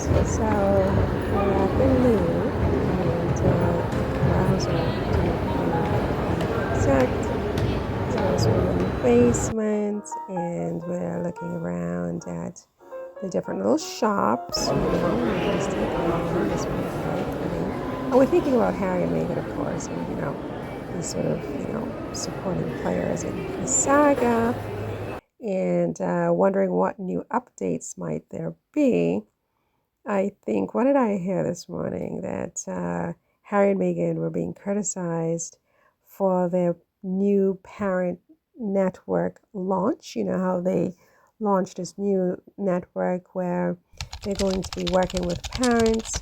So we're at the Louvre, and browser to be exact. So we're in the basement, and we're looking around at the different little shops. Just take on this one very pretty. And we're thinking about Harry and Meghan, of course, and these sort of supporting players in the saga, and wondering what new updates might there be. I think, what did I hear this morning? That Harry and Meghan were being criticized for their new parent network launch. You know how they launched this new network where they're going to be working with parents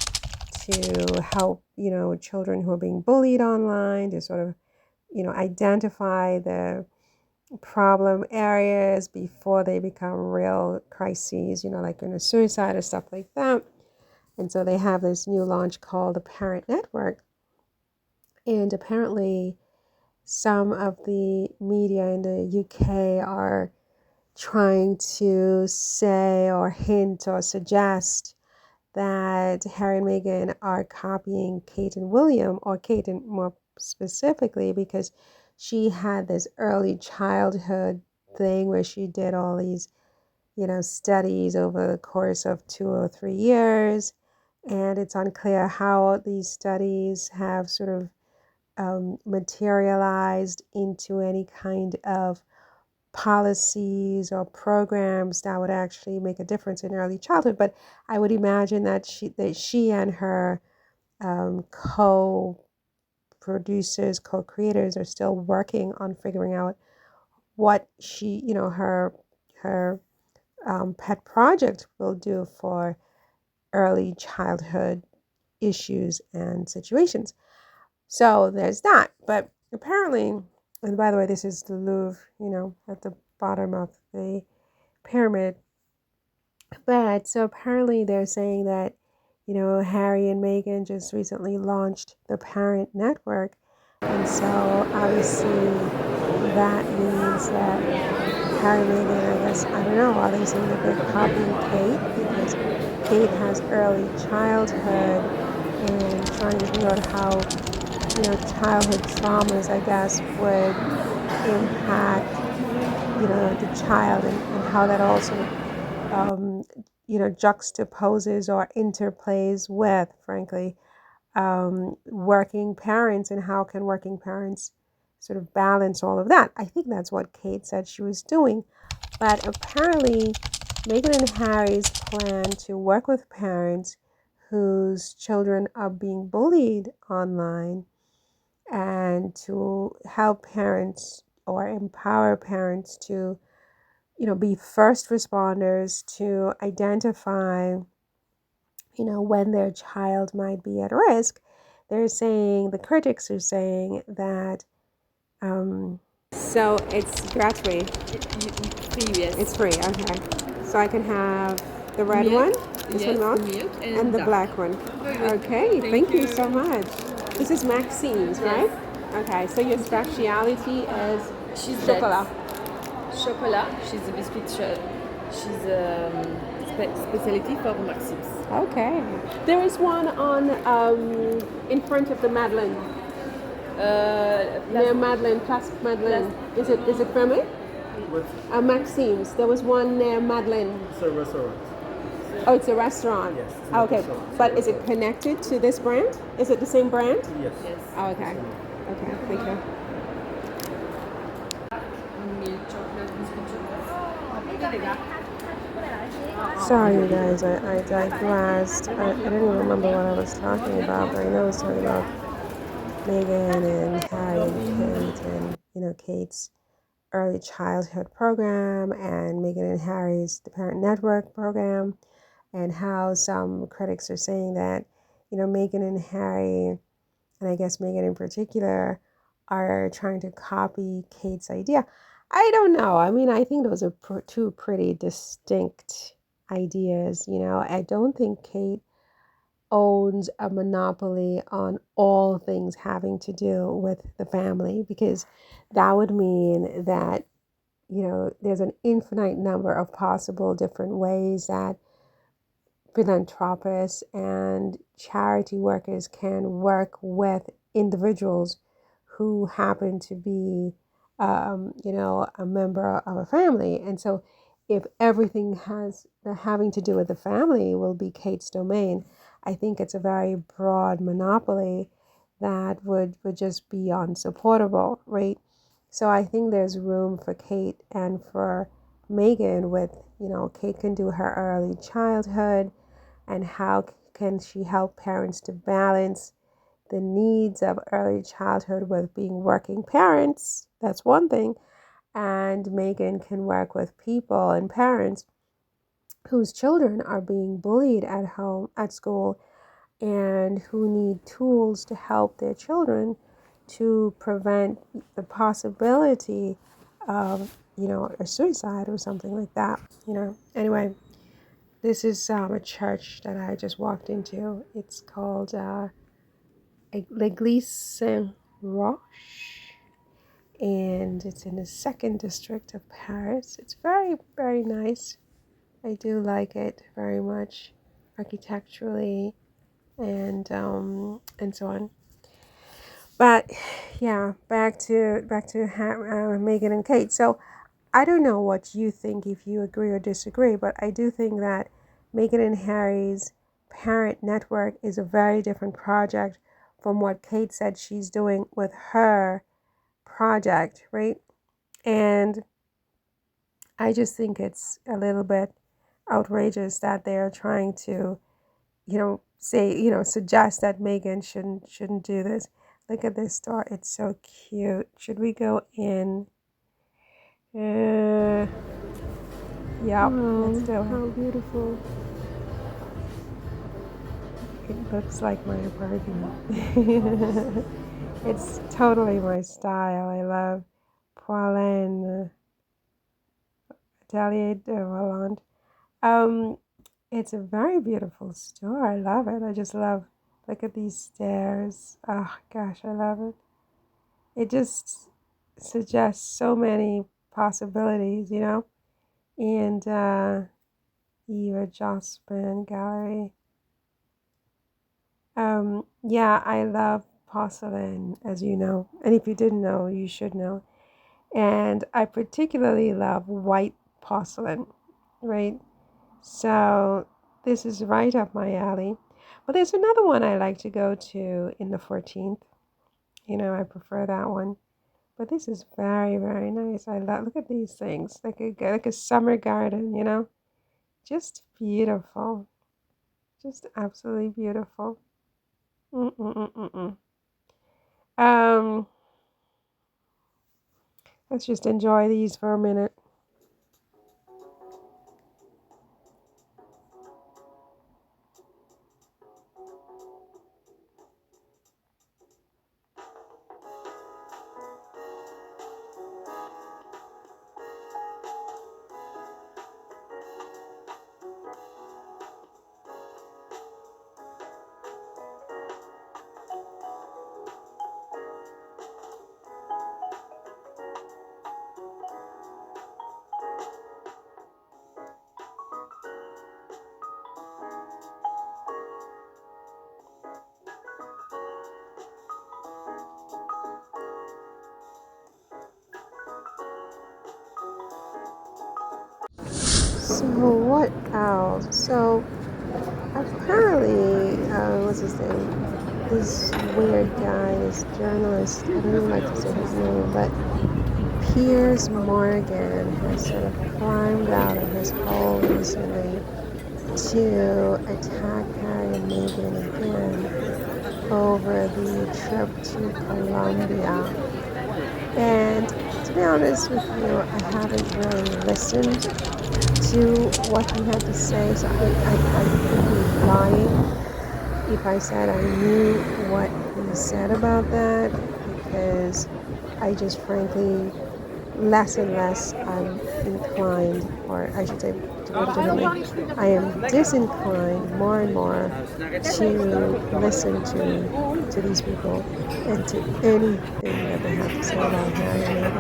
to help, children who are being bullied online to sort of, identify the problem areas before they become real crises, like in a suicide or stuff like that. And so they have this new launch called the Parent Network. And apparently, some of the media in the UK are trying to say or hint or suggest that Harry and Meghan are copying Kate and William, or Kate and more specifically, because she had this early childhood thing where she did all these, studies over the course of 2 or 3 years. And it's unclear how these studies have sort of materialized into any kind of policies or programs that would actually make a difference in early childhood. But I would imagine that she and her co-producers, co-creators are still working on figuring out what her pet project will do for early childhood issues and situations. So there's that. But apparently, and by the way, this is the Louvre, at the bottom of the pyramid. But so apparently they're saying that, Harry and Meghan just recently launched the Parent Network. And so obviously that means that Harry and Meghan, I guess, I don't know, are they saying that they're copying Kate? Because Kate has early childhood, and trying to figure out how, childhood traumas, I guess, would impact, the child, and how that also, juxtaposes or interplays with, frankly, working parents, and how can working parents sort of balance all of that. I think that's what Kate said she was doing. But apparently, Meghan and Harry's plan to work with parents whose children are being bullied online, and to help parents or empower parents to, be first responders to identify, when their child might be at risk. The critics are saying that, so it's gratuit. Free, yes. It's free, okay. So I can have the red Milk, one, this yes, one, the milk and the dark. black one. Okay, thank you so much. This is Maxine's, right? Okay, so your speciality is chocolat. Chocolat, she's a biscuit. She's a specialty for Maxim's. Okay. There is one on in front of the Madeleine. Near Madeleine, Place Madeleine. Is it from it? Maxime's. There was one near Madeleine. It's a restaurant. Oh, it's a restaurant. Yes. Okay, but is it connected to this brand? Is it the same brand? Yes. Oh, okay. Okay, thank you. Milk chocolate, biscuit chocolate. Sorry, you guys, I digressed. I didn't remember what I was talking about, but I know I was talking about Meghan and Harry and Kate, and, Kate's early childhood program, and Meghan and Harry's The Parent Network program, and how some critics are saying that, Meghan and Harry, and I guess Meghan in particular, are trying to copy Kate's idea. I don't know. I mean, I think those are two pretty distinct ideas. I don't think Kate owns a monopoly on all things having to do with the family, because that would mean that, there's an infinite number of possible different ways that philanthropists and charity workers can work with individuals who happen to be, a member of a family. And so, if everything has having to do with the family will be Kate's domain, I think it's a very broad monopoly that would just be unsupportable, right? So I think there's room for Kate and for Meghan with, Kate can do her early childhood and how can she help parents to balance the needs of early childhood with being working parents. That's one thing. And Meghan can work with people and parents whose children are being bullied at home, at school, and who need tools to help their children to prevent the possibility of, a suicide or something like that. Anyway, this is a church that I just walked into. It's called L'Église Saint-Roch, and it's in the second district of Paris. It's very, very nice. I do like it very much, architecturally and so on. But yeah, back to Meghan and Kate. So I don't know what you think, if you agree or disagree, but I do think that Meghan and Harry's parent network is a very different project from what Kate said she's doing with her project, right? And I just think it's a little bit outrageous that they're trying to, suggest that Meghan shouldn't do this. Look at this store. It's so cute. Should we go in? Yeah, let's do it. How beautiful. It looks like my apartment. It's totally my style. I love Poilin, Atelier de Roland. It's a very beautiful store. I love it. I just love, look at these stairs. Oh gosh, I love it. It just suggests so many possibilities, And Eva Jospin Gallery. Yeah, I love porcelain, as you know. And if you didn't know, you should know. And I particularly love white porcelain, right? So this is right up my alley. But there's another one I like to go to in the 14th. I prefer that one. But this is very, very nice. I love, look at these things, like a summer garden, Just beautiful. Just absolutely beautiful. Mm-mm-mm-mm. Um, let's just enjoy these for a minute. So what else? So apparently, what's his name? This weird guy, this journalist. I don't even like to say his name, but Piers Morgan has sort of climbed out of his hole recently to attack Harry and Meghan again over the trip to Colombia. And to be honest with you, I haven't really listened to what he had to say, so I would be lying if I said I knew what he said about that, because I just frankly less and less I'm inclined, or I should say, to put it differently, I am disinclined more and more to listen to these people and to anything that they have to say about Harry and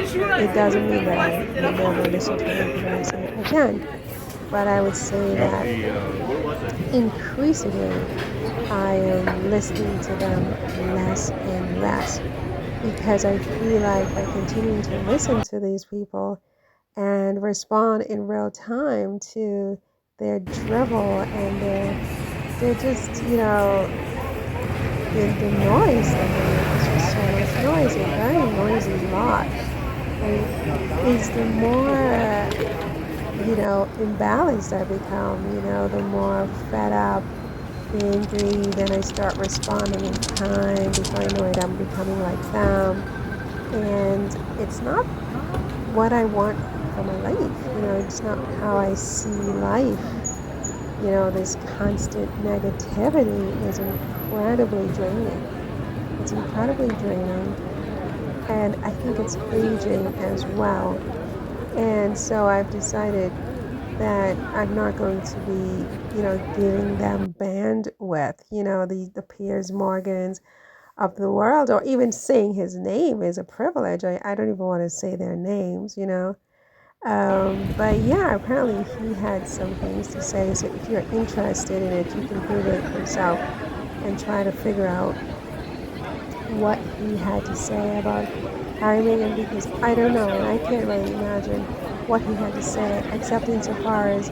Meghan. It doesn't mean that I will never listen to anything they say again, but I would say that increasingly I am listening to them less and less because I feel like by continuing to listen to these people and respond in real time to their drivel and they're just, the noise that they make is just so much noise, a very noisy lot. I mean, is the more, imbalanced I become, the more fed up, angry, then I start responding in kind. Before I know it, I'm becoming like them. And it's not what I want for my life. It's not how I see life. This constant negativity is incredibly draining. It's incredibly draining. And I think it's aging as well. And so I've decided that I'm not going to be, giving them bandwidth, the Piers Morgans of the world, or even saying his name is a privilege. I don't even want to say their names. But yeah, apparently he had some things to say. So if you're interested in it, you can Google it yourself and try to figure out what he had to say about Harry and Meghan because I don't know and I can't really imagine what he had to say except insofar as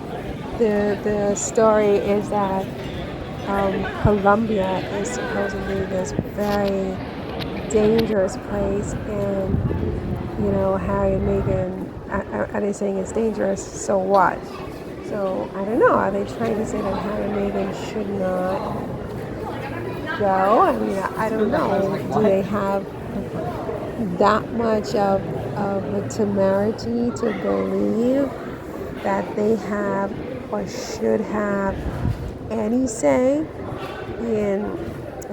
the story is that Colombia is supposedly this very dangerous place and Harry and Meghan are they saying it's dangerous so what so I don't know are they trying to say that Harry and Meghan should not go I mean I don't know do they have that much of a temerity to believe that they have or should have any say in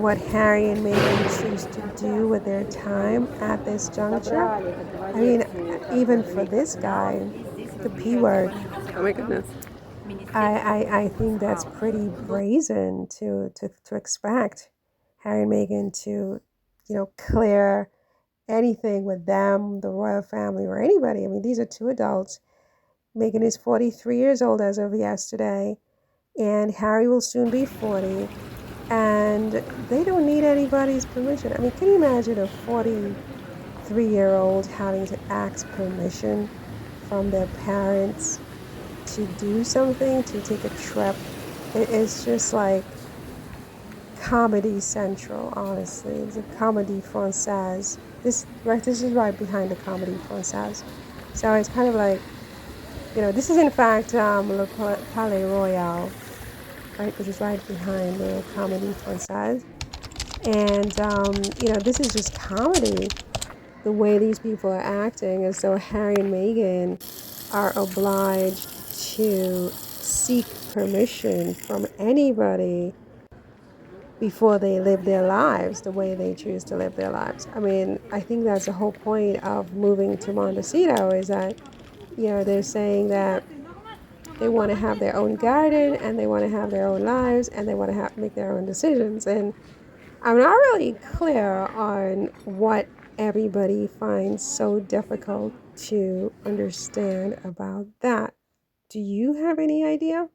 what Harry and Meghan choose to do with their time at this juncture. I mean, even for this guy, the P word, oh my goodness. I think that's pretty brazen to expect Harry and Meghan to, clear anything with them, the royal family, or anybody. I mean, these are two adults. Meghan is 43 years old as of yesterday, and Harry will soon be 40, and they don't need anybody's permission. I mean, can you imagine a 43-year-old having to ask permission from their parents to do something, to take a trip? It's just like Comedy Central, honestly. It's a Comedy Française. This is right behind the Comedy Française. So it's kind of like, this is in fact Le Palais Royal, right? Which is right behind the Comedy Française. And, this is just comedy. The way these people are acting as though Harry and Meghan are obliged to seek permission from anybody before they live their lives the way they choose to live their lives. I mean, I think that's the whole point of moving to Montecito is that, they're saying that they want to have their own garden and they want to have their own lives and they want to make their own decisions. And I'm not really clear on what everybody finds so difficult to understand about that. Do you have any idea?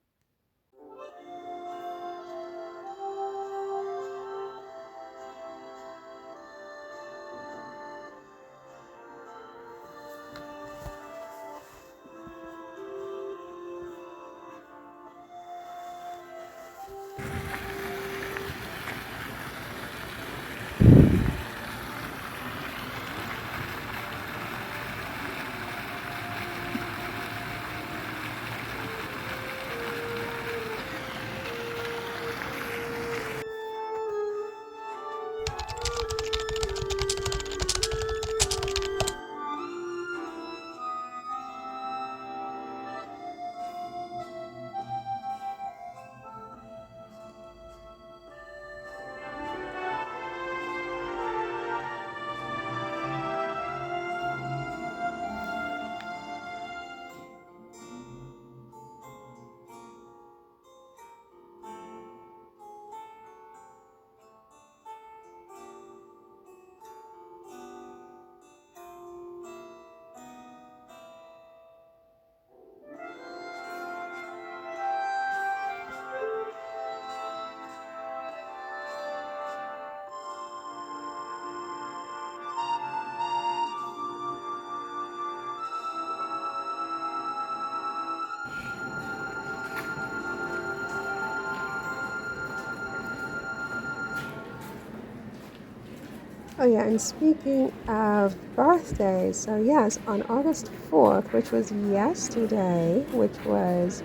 Oh, yeah, and speaking of birthdays, so yes, on August 4th, which was yesterday, which was,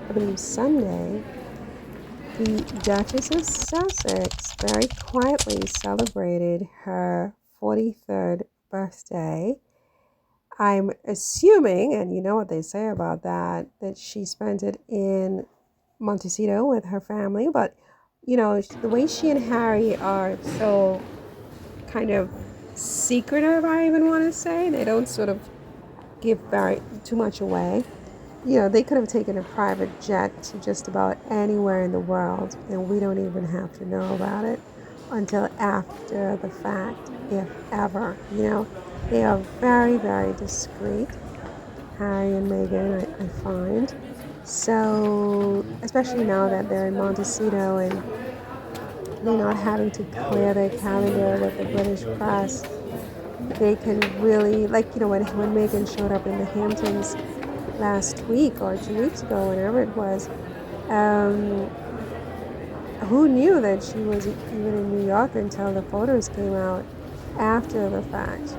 I believe, Sunday, the Duchess of Sussex very quietly celebrated her 43rd birthday. I'm assuming, and you know what they say about that, that she spent it in Montecito with her family, but the way she and Harry are so kind of secretive, I even want to say, they don't sort of give very too much away. They could have taken a private jet to just about anywhere in the world, and we don't even have to know about it until after the fact, if ever. They are very, very discreet, Harry and Meghan, I find. So, especially now that they're in Montecito and they're not having to clear their calendar with the British press, they can really, like, when Meghan showed up in the Hamptons last week or 2 weeks ago, whenever it was, um, who knew that she was even in New York until the photos came out after the fact?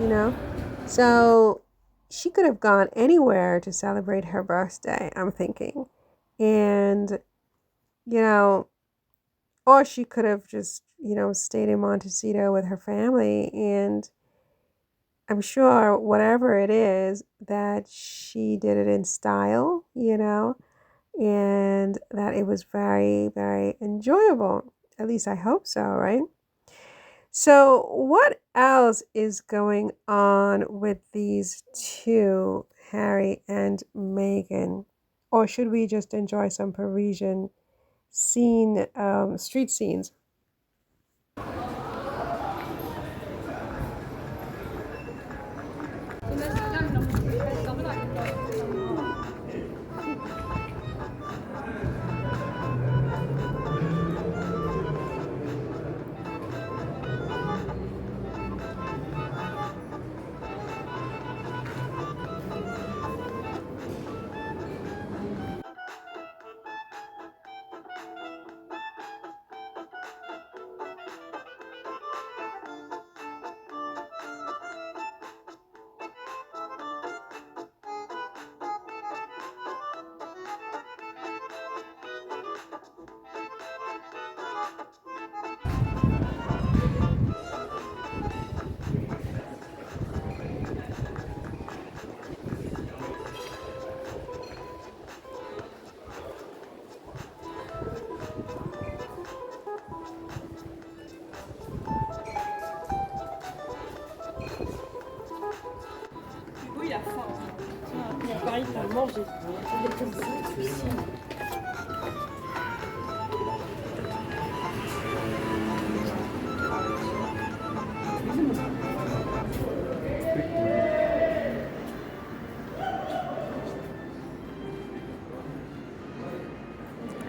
So she could have gone anywhere to celebrate her birthday, I'm thinking. And, you know, or she could have just, stayed in Montecito with her family. And I'm sure whatever it is, that she did it in style, and that it was very, very enjoyable. At least I hope so, right? So, what else is going on with these two, Harry and Meghan? Or should we just enjoy some Parisian street scenes?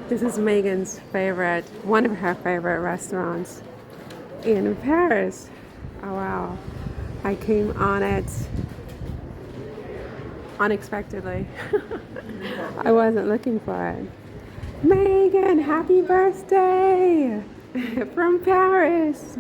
This is Megan's favorite, one of her favorite restaurants in Paris. Oh wow. I came on it unexpectedly. I wasn't looking for it. Megan, happy birthday from Paris.